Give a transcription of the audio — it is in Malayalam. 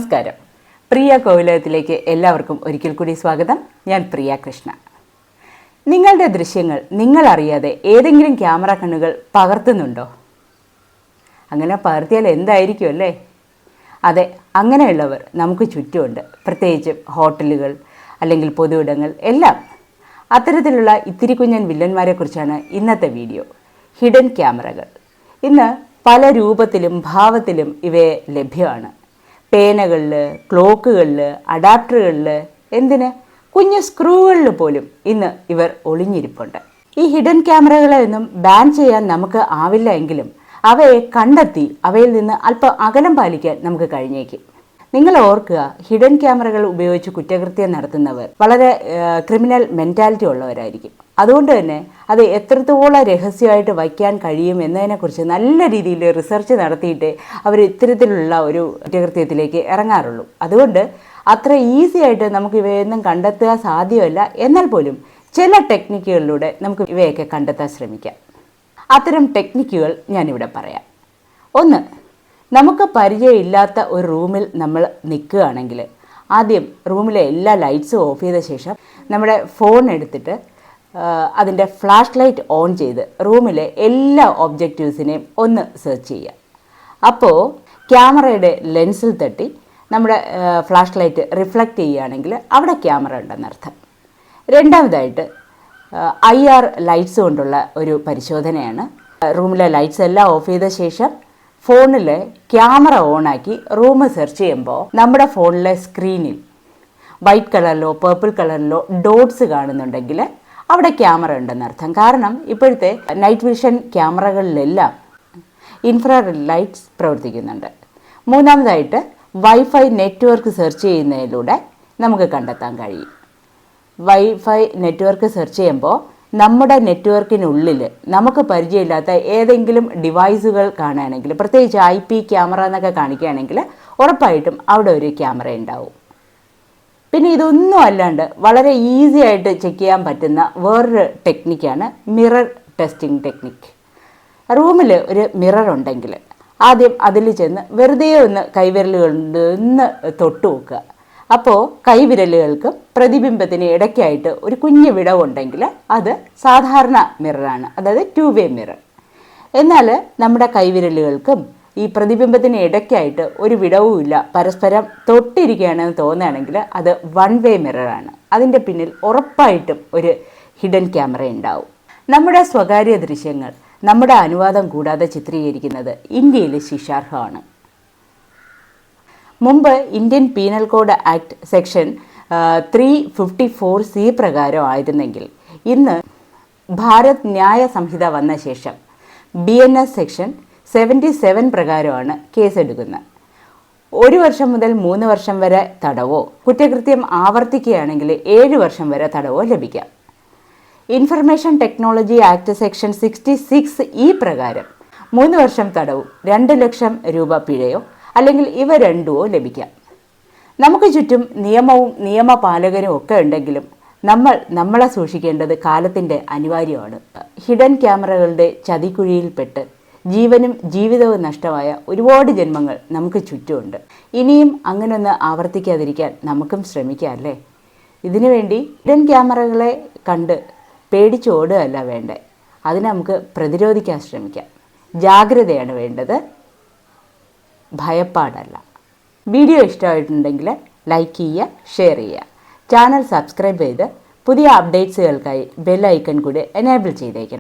നമസ്കാരം. പ്രിയ കോവിലകത്തിലേക്ക് എല്ലാവർക്കും ഒരിക്കൽ കൂടി സ്വാഗതം. ഞാൻ പ്രിയ കൃഷ്ണ. നിങ്ങളുടെ ദൃശ്യങ്ങൾ നിങ്ങൾ അറിയാതെ ഏതെങ്കിലും ക്യാമറ കണ്ണുകൾ പകർത്തുന്നുണ്ടോ? അങ്ങനെ പകർത്തിയാൽ എന്തായിരിക്കും അല്ലേ? അതെ, അങ്ങനെയുള്ളവർ നമുക്ക് ചുറ്റുമുണ്ട്. പ്രത്യേകിച്ചും ഹോട്ടലുകൾ അല്ലെങ്കിൽ പൊതുവിടങ്ങൾ എല്ലാം. അത്തരത്തിലുള്ള ഇത്തിരി കുഞ്ഞൻ വില്ലന്മാരെക്കുറിച്ചാണ് ഇന്നത്തെ വീഡിയോ. ഹിഡൻ ക്യാമറകൾ. ഇന്ന് പല രൂപത്തിലും ഭാവത്തിലും ഇവയെ ലഭ്യമാണ്. പേനകളിൽ, ക്ലോക്കുകളിൽ, അഡാപ്റ്ററുകളിൽ, എന്തിന് കുഞ്ഞു സ്ക്രൂകളിൽ പോലും ഇന്ന് ഇവർ ഒളിഞ്ഞിരിപ്പുണ്ട്. ഈ ഹിഡൻ ക്യാമറകളെ ഒന്നും ബാൻ ചെയ്യാൻ നമുക്ക് ആവില്ല എങ്കിലും അവയെ കണ്ടെത്തി അവയിൽ നിന്ന് അല്പം അകലം പാലിക്കാൻ നമുക്ക് കഴിഞ്ഞേക്കും. നിങ്ങൾ ഓർക്കുക, ഹിഡൻ ക്യാമറകൾ ഉപയോഗിച്ച് കുറ്റകൃത്യം നടത്തുന്നവർ വളരെ ക്രിമിനൽ മെൻറ്റാലിറ്റി ഉള്ളവരായിരിക്കും. അതുകൊണ്ട് തന്നെ അത് എത്രത്തോളം രഹസ്യമായിട്ട് വയ്ക്കാൻ കഴിയും എന്നതിനെക്കുറിച്ച് നല്ല രീതിയിൽ റിസർച്ച് നടത്തിയിട്ട് അവർ ഇത്തരത്തിലുള്ള ഒരു കുറ്റകൃത്യത്തിലേക്ക് ഇറങ്ങാറുള്ളൂ. അതുകൊണ്ട് അത്ര ഈസി ആയിട്ട് നമുക്ക് ഇവയൊന്നും കണ്ടെത്തുക സാധ്യമല്ല. എന്നാൽ പോലും ചില ടെക്നിക്കുകളിലൂടെ നമുക്ക് ഇവയൊക്കെ കണ്ടെത്താൻ ശ്രമിക്കാം. അത്തരം ടെക്നിക്കുകൾ ഞാനിവിടെ പറയാം. ഒന്ന്, നമുക്ക് പരിചയമില്ലാത്ത ഒരു റൂമിൽ നമ്മൾ നിൽക്കുകയാണെങ്കിൽ ആദ്യം റൂമിലെ എല്ലാ ലൈറ്റ്സും ഓഫ് ചെയ്ത ശേഷം നമ്മുടെ ഫോൺ എടുത്തിട്ട് അതിൻ്റെ ഫ്ലാഷ് ലൈറ്റ് ഓൺ ചെയ്ത് റൂമിലെ എല്ലാ ഒബ്ജക്റ്റീവ്സിനെയും ഒന്ന് സെർച്ച് ചെയ്യുക. അപ്പോൾ ക്യാമറയുടെ ലെൻസിൽ തട്ടി നമ്മുടെ ഫ്ലാഷ് ലൈറ്റ് റിഫ്ലക്റ്റ് ചെയ്യുകയാണെങ്കിൽ അവിടെ ക്യാമറ ഉണ്ടെന്നർത്ഥം. രണ്ടാമതായിട്ട് IR ലൈറ്റ്സ് കൊണ്ടുള്ള ഒരു പരിശോധനയാണ്. റൂമിലെ ലൈറ്റ്സ് എല്ലാം ഓഫ് ചെയ്ത ശേഷം ഫോണിൽ ക്യാമറ ഓണാക്കി റൂം സെർച്ച് ചെയ്യുമ്പോൾ നമ്മുടെ ഫോണിലെ സ്ക്രീനിൽ വൈറ്റ് കളറിലോ പേർപ്പിൾ കളറിലോ ഡോട്ട്സ് കാണുന്നുണ്ടെങ്കിൽ അവിടെ ക്യാമറ ഉണ്ടെന്നർത്ഥം. കാരണം ഇപ്പോഴത്തെ നൈറ്റ് വിഷൻ ക്യാമറകളിലെല്ലാം ഇൻഫ്രാറെഡ് ലൈറ്റ്സ് പ്രവർത്തിക്കുന്നുണ്ട്. മൂന്നാമതായിട്ട് വൈഫൈ നെറ്റ്വർക്ക് സെർച്ച് ചെയ്യുന്നതിലൂടെ നമുക്ക് കണ്ടെത്താൻ കഴിയും. വൈഫൈ നെറ്റ്വർക്ക് സെർച്ച് ചെയ്യുമ്പോൾ നമ്മുടെ നെറ്റ്വർക്കിനുള്ളിൽ നമുക്ക് പരിചയമില്ലാത്ത ഏതെങ്കിലും ഡിവൈസുകൾ കാണുകയാണെങ്കിൽ, പ്രത്യേകിച്ച് IP ക്യാമറ എന്നൊക്കെ കാണിക്കുകയാണെങ്കിൽ ഉറപ്പായിട്ടും അവിടെ ഒരു ക്യാമറ ഉണ്ടാവും. പിന്നെ ഇതൊന്നും അല്ലാണ്ട് വളരെ ഈസി ആയിട്ട് ചെക്ക് ചെയ്യാൻ പറ്റുന്ന വേറൊരു ടെക്നിക്കാണ് മിറർ ടെസ്റ്റിംഗ് ടെക്നിക്ക്. റൂമിൽ ഒരു മിറർ ഉണ്ടെങ്കിൽ ആദ്യം അതിൽ ചെന്ന് വെറുതെ ഒന്ന് കൈവിരലുകൾ ഒന്ന് തൊട്ട് നോക്കുക. അപ്പോൾ കൈവിരലുകൾക്കും പ്രതിബിംബത്തിന് ഇടയ്ക്കായിട്ട് ഒരു കുഞ്ഞു വിടവുണ്ടെങ്കിൽ അത് സാധാരണ മിററാണ്, അതായത് 2 വേ മിറർ. എന്നാൽ നമ്മുടെ കൈവിരലുകൾക്കും ഈ പ്രതിബിംബത്തിന് ഇടയ്ക്കായിട്ട് ഒരു വിടവുമില്ല, പരസ്പരം തൊട്ടിരിക്കുകയാണെന്ന് തോന്നുകയാണെങ്കിൽ അത് 1 വേ മിററാണ്. അതിൻ്റെ പിന്നിൽ ഉറപ്പായിട്ടും ഒരു ഹിഡൻ ക്യാമറ ഉണ്ടാവും. നമ്മുടെ സ്വകാര്യ ദൃശ്യങ്ങൾ നമ്മുടെ അനുവാദം കൂടാതെ ചിത്രീകരിക്കുന്നത് ഇന്ത്യയിൽ ശിക്ഷാർഹമാണ്. മുമ്പ് Indian penal code act section 354C പ്രകാരം ആയിരുന്നെങ്കിൽ ഇന്ന് ഭാരത് ന്യായ സംഹിത വന്ന ശേഷം BNS സെക്ഷൻ 77 പ്രകാരമാണ് കേസെടുക്കുന്നത്. 1 വർഷം മുതൽ 3 വർഷം വരെ തടവോ, കുറ്റകൃത്യം ആവർത്തിക്കുകയാണെങ്കിൽ 7 വർഷം വരെ തടവോ ലഭിക്കാം. Information technology act section 66E പ്രകാരം 3 വർഷം തടവും 2 ലക്ഷം രൂപ പിഴയോ അല്ലെങ്കിൽ ഇവ രണ്ടുമോ ലഭിക്കാം. നമുക്ക് ചുറ്റും നിയമവും നിയമപാലകരും ഒക്കെ ഉണ്ടെങ്കിലും നമ്മളെ സൂക്ഷിക്കേണ്ടത് കാലത്തിൻ്റെ അനിവാര്യമാണ്. ഹിഡൻ ക്യാമറകളുടെ ചതിക്കുഴിയിൽപ്പെട്ട് ജീവനും ജീവിതവും നഷ്ടമായ ഒരുപാട് ജന്മങ്ങൾ നമുക്ക് ചുറ്റുമുണ്ട്. ഇനിയും അങ്ങനൊന്ന് ആവർത്തിക്കാതിരിക്കാൻ നമുക്കും ശ്രമിക്കാം അല്ലേ? ഇതിനുവേണ്ടി ഹിഡൻ ക്യാമറകളെ കണ്ട് പേടിച്ച് ഓടുകയല്ല വേണ്ടേ, അതിനെ നമുക്ക് പ്രതിരോധിക്കാൻ ശ്രമിക്കാം. ജാഗ്രതയാണ് വേണ്ടത്, ഭയപ്പാടല്ല. വീഡിയോ ഇഷ്ടമായിട്ടുണ്ടെങ്കിൽ ലൈക്ക് ചെയ്യുക, ഷെയർ ചെയ്യുക. ചാനൽ സബ്സ്ക്രൈബ് ചെയ്ത് പുതിയ അപ്ഡേറ്റ്സുകൾക്കായി ബെൽ ഐക്കൺ കൂടി എനേബിൾ ചെയ്തേക്കണം.